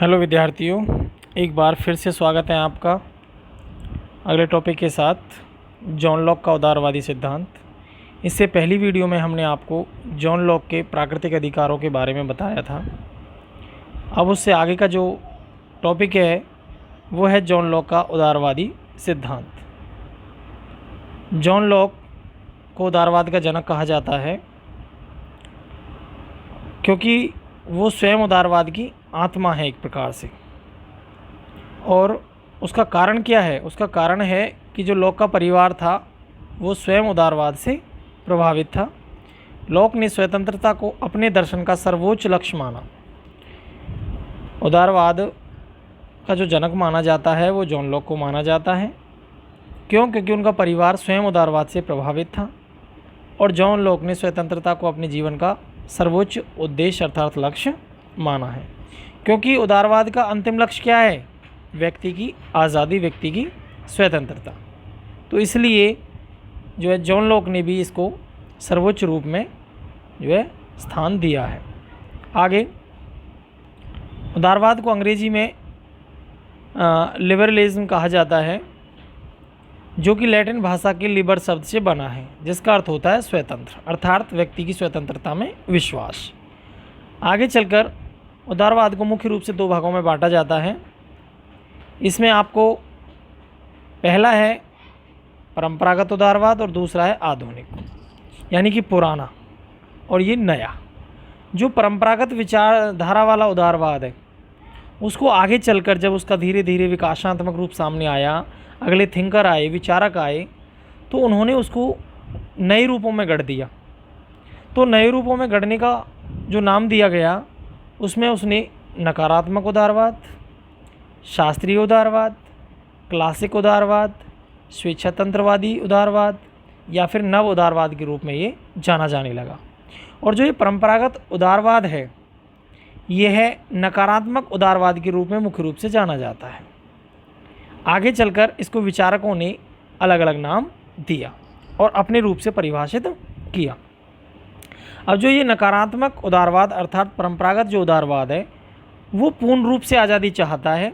Hello विद्यार्थियों, एक बार फिर से स्वागत है आपका अगले टॉपिक के साथ, जॉन लॉक का उदारवादी सिद्धांत। इससे पहली वीडियो में हमने आपको जॉन लॉक के प्राकृतिक अधिकारों के बारे में बताया था। अब उससे आगे का जो टॉपिक है वो है जॉन लॉक का उदारवादी सिद्धांत। जॉन लॉक को उदारवाद का जनक कहा जाता है क्योंकि वो स्वयं उदारवाद की आत्मा है एक प्रकार से। और उसका कारण क्या है? उसका कारण है कि जो लॉक का परिवार था वो स्वयं उदारवाद से प्रभावित था। लॉक ने स्वतंत्रता को अपने दर्शन का सर्वोच्च लक्ष्य माना। उदारवाद का जो जनक माना जाता है वो जॉन लॉक को माना जाता है। क्यों? क्योंकि उनका परिवार स्वयं उदारवाद से प्रभावित था और जॉन लॉक ने स्वतंत्रता को अपने जीवन का सर्वोच्च उद्देश्य अर्थात लक्ष्य माना है। क्योंकि उदारवाद का अंतिम लक्ष्य क्या है? व्यक्ति की आज़ादी, व्यक्ति की स्वतंत्रता। तो इसलिए जो है जॉन लॉक ने भी इसको सर्वोच्च रूप में जो है स्थान दिया है। आगे उदारवाद को अंग्रेजी में लिबरलिज्म कहा जाता है, जो कि लैटिन भाषा के लिबर शब्द से बना है, जिसका अर्थ होता है स्वतंत्र, अर्थात व्यक्ति की स्वतंत्रता में विश्वास। आगे चलकर उदारवाद को मुख्य रूप से दो भागों में बांटा जाता है। इसमें आपको पहला है परंपरागत उदारवाद और दूसरा है आधुनिक, यानी कि पुराना और ये नया। जो परंपरागत विचारधारा वाला उदारवाद है उसको आगे चलकर जब उसका धीरे धीरे विकासात्मक रूप सामने आया, अगले थिंकर आए, विचारक आए, तो उन्होंने उसको नए रूपों में गढ़ दिया। तो नए रूपों में गढ़ने का जो नाम दिया गया उसमें उसने नकारात्मक उदारवाद, शास्त्रीय उदारवाद, क्लासिक उदारवाद, स्वेच्छातंत्रवादी उदारवाद या फिर नव उदारवाद के रूप में ये जाना जाने लगा। और जो ये परंपरागत उदारवाद है ये है नकारात्मक उदारवाद के रूप में मुख्य रूप से जाना जाता है। आगे चलकर इसको विचारकों ने अलग अलग नाम दिया और अपने रूप से परिभाषित किया। अब जो ये नकारात्मक उदारवाद अर्थात परंपरागत जो उदारवाद है वो पूर्ण रूप से आज़ादी चाहता है।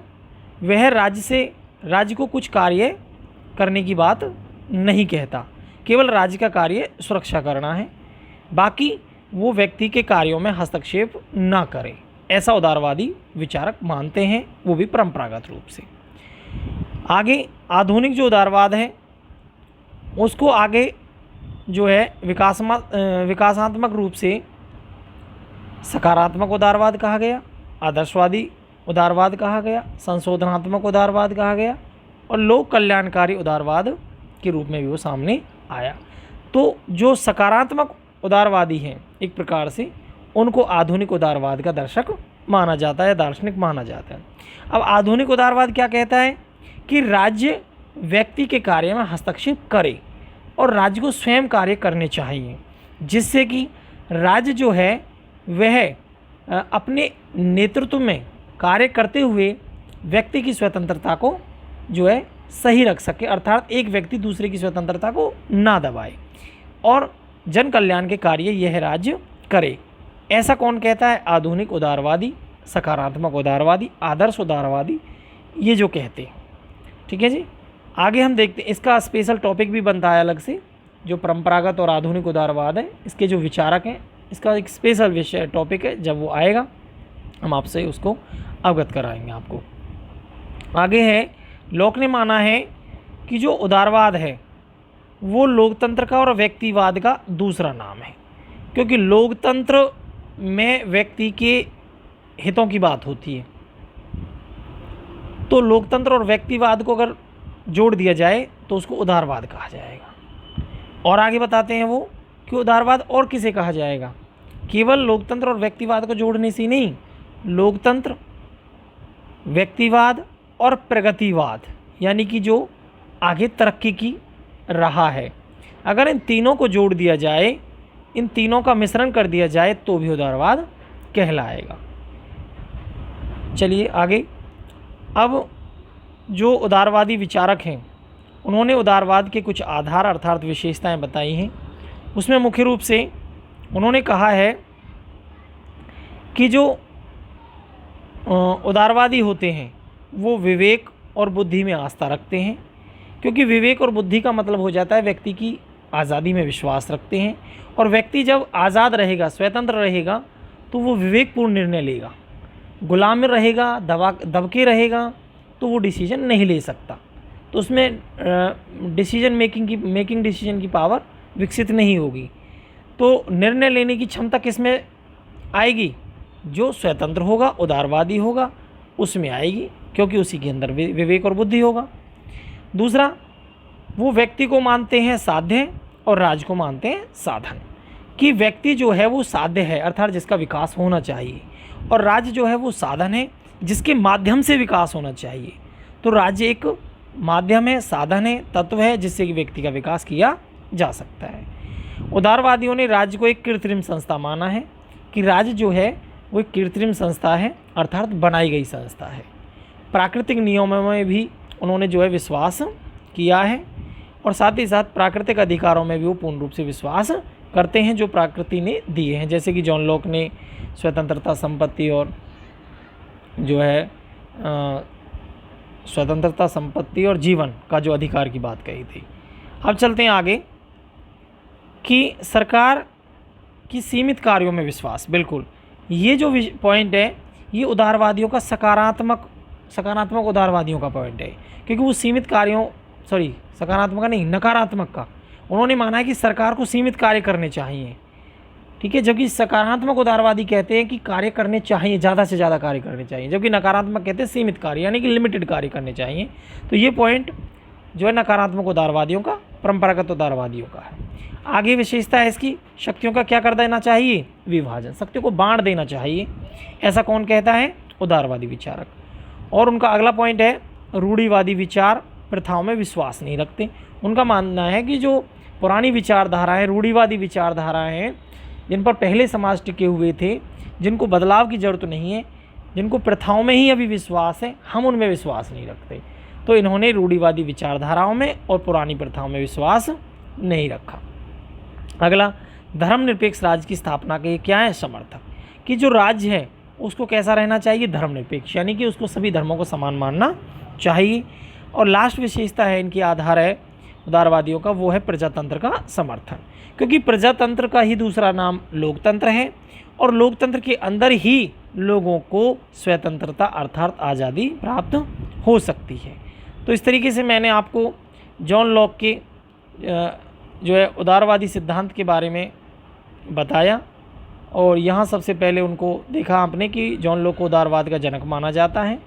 वह राज्य को कुछ कार्य करने की बात नहीं कहता, केवल राज्य का कार्य सुरक्षा करना है, बाकी वो व्यक्ति के कार्यों में हस्तक्षेप ना करे, ऐसा उदारवादी विचारक मानते हैं, वो भी परंपरागत रूप से। आगे आधुनिक जो उदारवाद है उसको आगे जो है विकासात्मक रूप से सकारात्मक उदारवाद कहा गया, आदर्शवादी उदारवाद कहा गया, संशोधनात्मक उदारवाद कहा गया और लोक कल्याणकारी उदारवाद के रूप में भी वो सामने आया। तो जो सकारात्मक उदारवादी हैं एक प्रकार से उनको आधुनिक उदारवाद का दर्शक माना जाता है, दार्शनिक माना जाता है। अब आधुनिक उदारवाद क्या कहता है कि राज्य व्यक्ति के कार्य में हस्तक्षेप करे और राज्य को स्वयं कार्य करने चाहिए, जिससे कि राज्य जो है वह अपने नेतृत्व में कार्य करते हुए व्यक्ति की स्वतंत्रता को जो है सही रख सके, अर्थात एक व्यक्ति दूसरे की स्वतंत्रता को ना दबाए और जन कल्याण के कार्य यह राज्य करे। ऐसा कौन कहता है? आधुनिक उदारवादी, सकारात्मक उदारवादी, आदर्श उदारवादी, ये जो कहते हैं। ठीक है जी। आगे हम देखते हैं, इसका स्पेशल टॉपिक भी बनता है अलग से, जो परंपरागत और आधुनिक उदारवाद है, इसके जो विचारक हैं इसका एक स्पेशल विषय टॉपिक है। जब वो आएगा हम आपसे उसको अवगत कराएंगे आपको। आगे है, लॉक ने माना है कि जो उदारवाद है वो लोकतंत्र का और व्यक्तिवाद का दूसरा नाम है, क्योंकि लोकतंत्र में व्यक्ति के हितों की बात होती है। तो लोकतंत्र और व्यक्तिवाद को अगर जोड़ दिया जाए तो उसको उदारवाद कहा जाएगा। और आगे बताते हैं वो कि उदारवाद और किसे कहा जाएगा? केवल लोकतंत्र और व्यक्तिवाद को जोड़ने से नहीं, लोकतंत्र, व्यक्तिवाद और प्रगतिवाद, यानी कि जो आगे तरक्की की रहा है, अगर इन तीनों को जोड़ दिया जाए, इन तीनों का मिश्रण कर दिया जाए तो भी उदारवाद कहलाएगा। चलिए आगे। अब जो उदारवादी विचारक हैं उन्होंने उदारवाद के कुछ आधार अर्थात विशेषताएं बताई हैं। उसमें मुख्य रूप से उन्होंने कहा है कि जो उदारवादी होते हैं वो विवेक और बुद्धि में आस्था रखते हैं, क्योंकि विवेक और बुद्धि का मतलब हो जाता है व्यक्ति की आज़ादी में विश्वास रखते हैं। और व्यक्ति जब आज़ाद रहेगा, स्वतंत्र रहेगा, तो वो विवेकपूर्ण निर्णय लेगा। गुलाम रहेगा, दबके रहेगा, तो वो डिसीजन नहीं ले सकता, तो उसमें मेकिंग डिसीजन की पावर विकसित नहीं होगी। तो निर्णय लेने की क्षमता किस में आएगी? जो स्वतंत्र होगा, उदारवादी होगा, उसमें आएगी, क्योंकि उसी के अंदर विवेक और बुद्धि होगा। दूसरा, वो व्यक्ति को मानते हैं साध्य और राज को मानते हैं साधन, कि व्यक्ति जो है वो साध्य है अर्थात जिसका विकास होना चाहिए, और राज्य जो है वो साधन है जिसके माध्यम से विकास होना चाहिए। तो राज्य एक माध्यम है, साधन है, तत्व है जिससे कि व्यक्ति का विकास किया जा सकता है। उदारवादियों ने राज्य को एक कृत्रिम संस्था माना है, कि राज्य जो है वो एक कृत्रिम संस्था है अर्थात बनाई गई संस्था है। प्राकृतिक नियमों में भी उन्होंने जो है विश्वास किया है, और साथ ही साथ प्राकृतिक अधिकारों में भी वो पूर्ण रूप से विश्वास करते हैं जो प्रकृति ने दिए हैं। जैसे कि जॉन लॉक ने स्वतंत्रता, संपत्ति और जो है स्वतंत्रता, संपत्ति और जीवन का जो अधिकार की बात कही थी। अब चलते हैं आगे कि सरकार की सीमित कार्यों में विश्वास। बिल्कुल, ये जो पॉइंट है ये उदारवादियों का सकारात्मक उदारवादियों का पॉइंट है, क्योंकि वो सीमित कार्यों सकारात्मक का नहीं, नकारात्मक का उन्होंने माना है कि सरकार को सीमित कार्य करने चाहिए। ठीक है, जबकि सकारात्मक उदारवादी कहते हैं कि कार्य करने चाहिए, ज़्यादा से ज़्यादा कार्य करने चाहिए, जबकि नकारात्मक कहते हैं सीमित कार्य यानी कि लिमिटेड कार्य करने चाहिए। तो ये पॉइंट जो है नकारात्मक उदारवादियों का, परंपरागत उदारवादियों का है। आगे विशेषता है इसकी, शक्तियों का क्या कर देना चाहिए? विभाजन, शक्तियों को बांट देना चाहिए। ऐसा कौन कहता है? उदारवादी विचारक। और उनका अगला पॉइंट है रूढ़िवादी विचार प्रथाओं में विश्वास नहीं रखते। उनका मानना है कि जो पुरानी विचारधाराएं, रूढ़िवादी विचारधाराएं हैं, जिन पर पहले समाज टिके हुए थे, जिनको बदलाव की ज़रूरत नहीं है, जिनको प्रथाओं में ही अभी विश्वास है, हम उनमें विश्वास नहीं रखते। तो इन्होंने रूढ़िवादी विचारधाराओं में और पुरानी प्रथाओं में विश्वास नहीं रखा। अगला, धर्मनिरपेक्ष राज्य की स्थापना के क्या है? समर्थक, कि जो राज्य है उसको कैसा रहना चाहिए? धर्मनिरपेक्ष, यानी कि उसको सभी धर्मों को समान मानना चाहिए। और लास्ट विशेषता है इनकी आधार है उदारवादियों का, वो है प्रजातंत्र का समर्थन, क्योंकि प्रजातंत्र का ही दूसरा नाम लोकतंत्र है, और लोकतंत्र के अंदर ही लोगों को स्वतंत्रता अर्थात आज़ादी प्राप्त हो सकती है। तो इस तरीके से मैंने आपको जॉन लॉक के जो है उदारवादी सिद्धांत के बारे में बताया, और यहाँ सबसे पहले उनको देखा आपने कि जॉन लॉक को उदारवाद का जनक माना जाता है,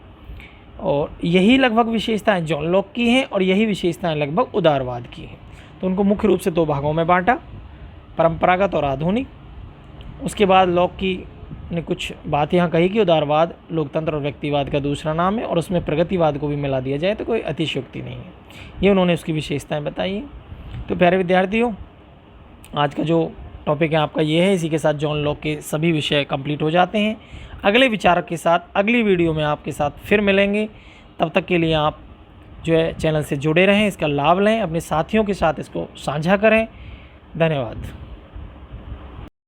और यही लगभग विशेषताएं जॉन लॉक की हैं और यही विशेषताएं लगभग उदारवाद की हैं। तो उनको मुख्य रूप से दो भागों में बांटा, परंपरागत और आधुनिक। उसके बाद लॉक की ने कुछ बात यहाँ कही कि उदारवाद लोकतंत्र और व्यक्तिवाद का दूसरा नाम है, और उसमें प्रगतिवाद को भी मिला दिया जाए तो कोई अतिशयोक्ति नहीं है। ये उन्होंने उसकी विशेषताएँ बताई हैं। तो प्यारे विद्यार्थियों, आज का जो टॉपिक है आपका ये है। इसी के साथ जॉन लॉक के सभी विषय कंप्लीट हो जाते हैं। अगले विचारक के साथ अगली वीडियो में आपके साथ फिर मिलेंगे। तब तक के लिए आप जो है चैनल से जुड़े रहें, इसका लाभ लें, अपने साथियों के साथ इसको साझा करें। धन्यवाद।